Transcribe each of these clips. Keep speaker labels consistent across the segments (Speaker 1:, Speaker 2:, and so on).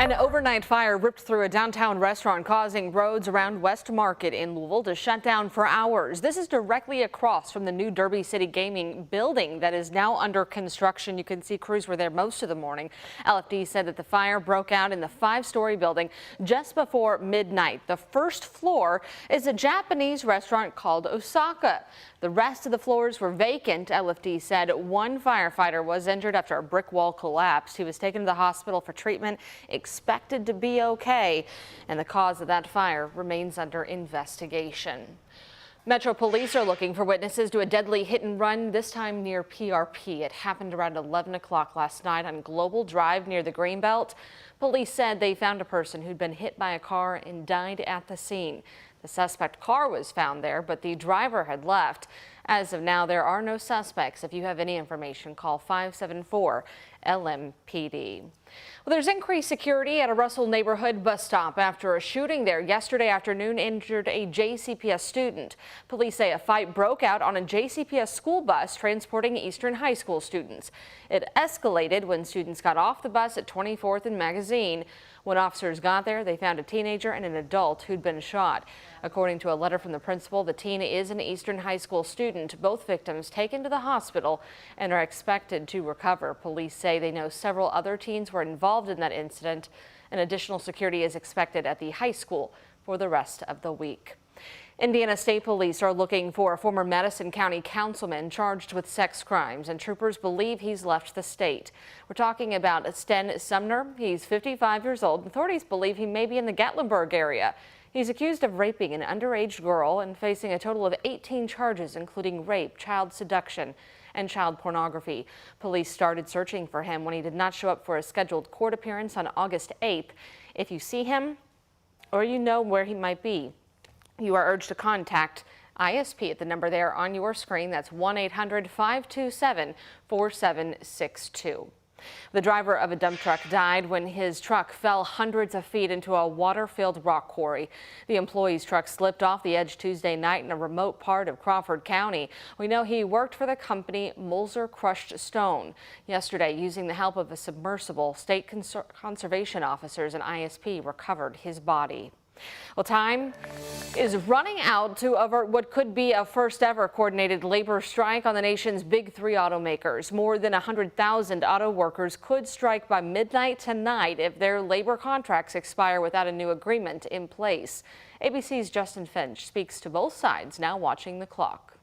Speaker 1: An overnight fire ripped through a downtown restaurant, causing roads around West Market in Louisville to shut down for hours. This is directly across from the new Derby City Gaming building that is now under construction. You can see crews were there most of the morning. LFD said that the fire broke out in the 5-story building just before midnight. The first floor is a Japanese restaurant called Osaka. The rest of the floors were vacant. LFD said one firefighter was injured after a brick wall collapsed. He was taken to the hospital for treatment, expected to be okay, and the cause of that fire remains under investigation. Metro Police are looking for witnesses to a deadly hit and run, this time near PRP. It happened around 11 o'clock last night on Global Drive near the Greenbelt. Police said they found a person who'd been hit by a car and died at the scene. The suspect car was found there, but the driver had left. As of now, there are no suspects. If you have any information, call 574-LMPD. Well, there's increased security at a Russell neighborhood bus stop after a shooting there yesterday afternoon injured a JCPS student. Police say a fight broke out on a JCPS school bus transporting Eastern High School students. It escalated when students got off the bus at 24th and Magazine. When officers got there, they found a teenager and an adult who'd been shot. According to a letter from the principal, the teen is an Eastern High School student. Both victims taken to the hospital and are expected to recover. Police say they know several other teens were involved in that incident, and additional security is expected at the high school for the rest of the week. Indiana State Police are looking for a former Madison County councilman charged with sex crimes, and troopers believe he's left the state. We're talking about Sten Sumner. He's 55 years old. Authorities believe he may be in the Gatlinburg area. He's accused of raping an underage girl and facing a total of 18 charges, including rape, child seduction, and child pornography. Police started searching for him when he did not show up for a scheduled court appearance on August 8th. If you see him or you know where he might be, you are urged to contact ISP at the number there on your screen. That's 1-800-527-4762. The driver of a dump truck died when his truck fell hundreds of feet into a water-filled rock quarry. The employee's truck slipped off the edge Tuesday night in a remote part of Crawford County. We know he worked for the company Mulzer Crushed Stone. Yesterday, using the help of a submersible, state conservation officers and ISP recovered his body. Well, time is running out to avert what could be a first-ever coordinated labor strike on the nation's big 3 automakers. More than 100,000 auto workers could strike by midnight tonight if their labor contracts expire without a new agreement in place. ABC's Justin Finch speaks to both sides, now watching the clock.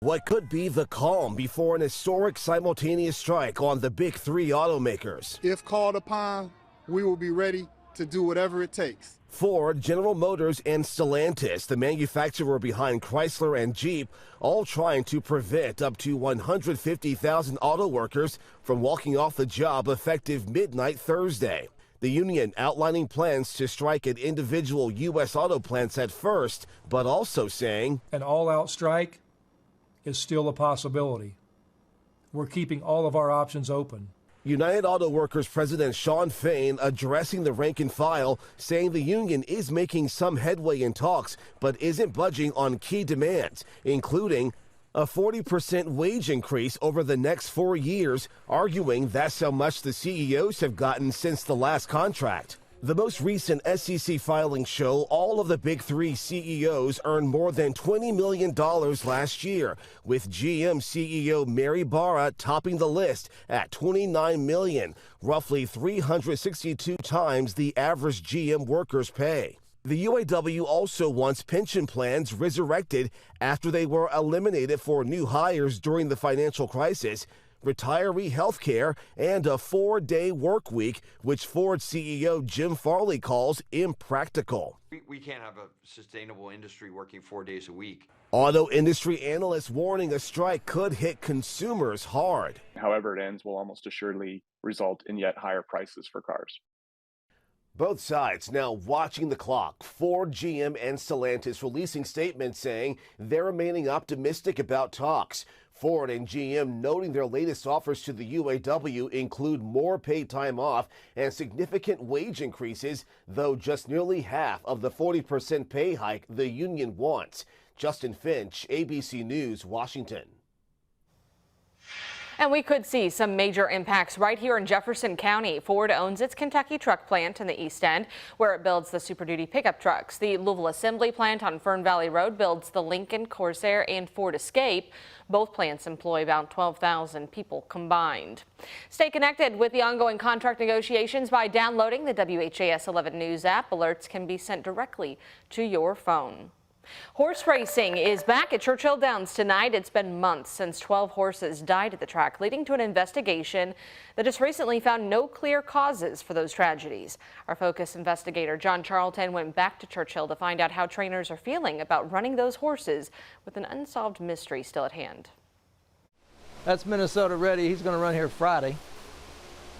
Speaker 2: What could be the calm before an historic simultaneous strike on the big 3 automakers?
Speaker 3: If called upon, we will be ready to do whatever it takes.
Speaker 2: Ford, General Motors, and Stellantis, the manufacturer behind Chrysler and Jeep, all trying to prevent up to 150,000 auto workers from walking off the job effective midnight Thursday. The union outlining plans to strike at individual U.S. auto plants at first, but also saying
Speaker 4: an all-out strike is still a possibility. We're keeping all of our options open.
Speaker 2: United Auto Workers President Shawn Fain addressing the rank and file, saying the union is making some headway in talks, but isn't budging on key demands, including a 40% wage increase over the next 4 years, arguing that's how much the CEOs have gotten since the last contract. The most recent SEC filings show all of the big 3 CEOs earned more than $20 million last year, with GM CEO Mary Barra topping the list at $29 million, roughly 362 times the average GM worker's pay. The UAW also wants pension plans resurrected after they were eliminated for new hires during the financial crisis, retiree health care, and a 4-day work week, which Ford CEO Jim Farley calls impractical.
Speaker 5: We can't have a sustainable industry working 4 days a week.
Speaker 2: Auto industry analysts warning a strike could hit consumers hard.
Speaker 6: However it ends will almost assuredly result in yet higher prices for cars.
Speaker 2: Both sides now watching the clock. Ford, GM, and Stellantis releasing statements saying they're remaining optimistic about talks. Ford and GM noting their latest offers to the UAW include more paid time off and significant wage increases, though just nearly half of the 40% pay hike the union wants. Justin Finch, ABC News, Washington.
Speaker 1: And we could see some major impacts right here in Jefferson County. Ford owns its Kentucky truck plant in the East End, where it builds the Super Duty pickup trucks. The Louisville Assembly plant on Fern Valley Road builds the Lincoln, Corsair, and Ford Escape. Both plants employ about 12,000 people combined. Stay connected with the ongoing contract negotiations by downloading the WHAS11 News app. Alerts can be sent directly to your phone. Horse racing is back at Churchill Downs tonight. It's been months since 12 horses died at the track, leading to an investigation that just recently found no clear causes for those tragedies. Our Focus investigator John Charlton went back to Churchill to find out how trainers are feeling about running those horses with an unsolved mystery still at hand.
Speaker 7: That's Minnesota Ready. He's going to run here Friday,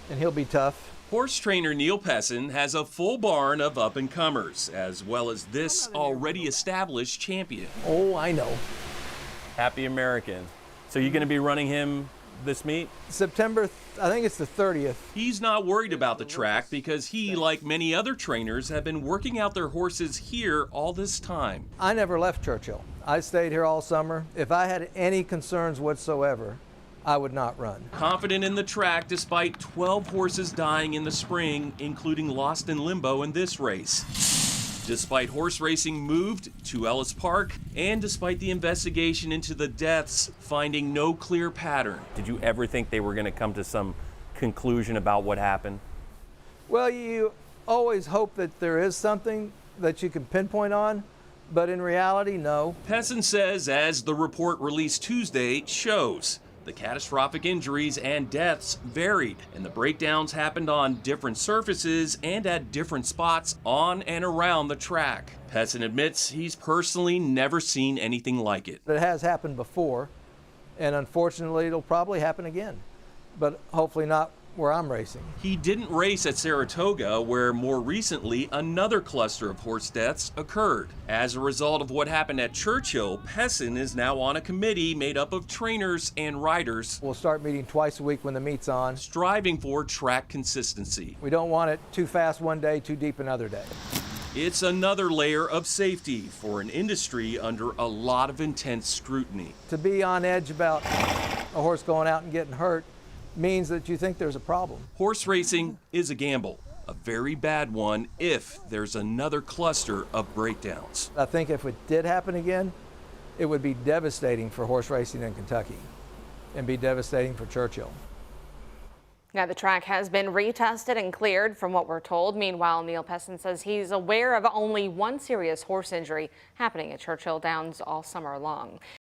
Speaker 7: and he'll be tough.
Speaker 8: Horse trainer Neil Pessin has a full barn of up-and-comers, as well as this already established champion.
Speaker 7: Oh, I know.
Speaker 9: Happy American. So you're going to be running him this meet?
Speaker 7: September, I think it's the 30th.
Speaker 8: He's not worried about the track because he, like many other trainers, have been working out their horses here all this time.
Speaker 7: I never left Churchill. I stayed here all summer. If I had any concerns whatsoever, I would not run.
Speaker 8: Confident in the track despite 12 horses dying in the spring, including lost in limbo in this race. Despite horse racing moved to Ellis Park, and despite the investigation into the deaths finding no clear pattern.
Speaker 9: Did you ever think they were going to come to some conclusion about what happened?
Speaker 7: Well, you always hope that there is something that you can pinpoint on, but in reality, no.
Speaker 8: Pessin says, as the report released Tuesday shows, the catastrophic injuries and deaths varied, and the breakdowns happened on different surfaces and at different spots on and around the track. Pessin admits he's personally never seen anything like it.
Speaker 7: It has happened before, and unfortunately, it'll probably happen again, but hopefully not where I'm racing.
Speaker 8: He didn't race at Saratoga, where more recently another cluster of horse deaths occurred. As a result of what happened at Churchill, Pessin is now on a committee made up of trainers and riders.
Speaker 7: We'll start meeting twice a week when the meet's on.
Speaker 8: Striving for track consistency.
Speaker 7: We don't want it too fast one day, too deep another day.
Speaker 8: It's another layer of safety for an industry under a lot of intense scrutiny.
Speaker 7: To be on edge about a horse going out and getting hurt means that you think there's a problem.
Speaker 8: Horse racing is a gamble, a very bad one if there's another cluster of breakdowns.
Speaker 7: I think if it did happen again, it would be devastating for horse racing in Kentucky and be devastating for Churchill.
Speaker 1: Now, the track has been retested and cleared from what we're told. Meanwhile, Neil Pessin says he's aware of only one serious horse injury happening at Churchill Downs all summer long.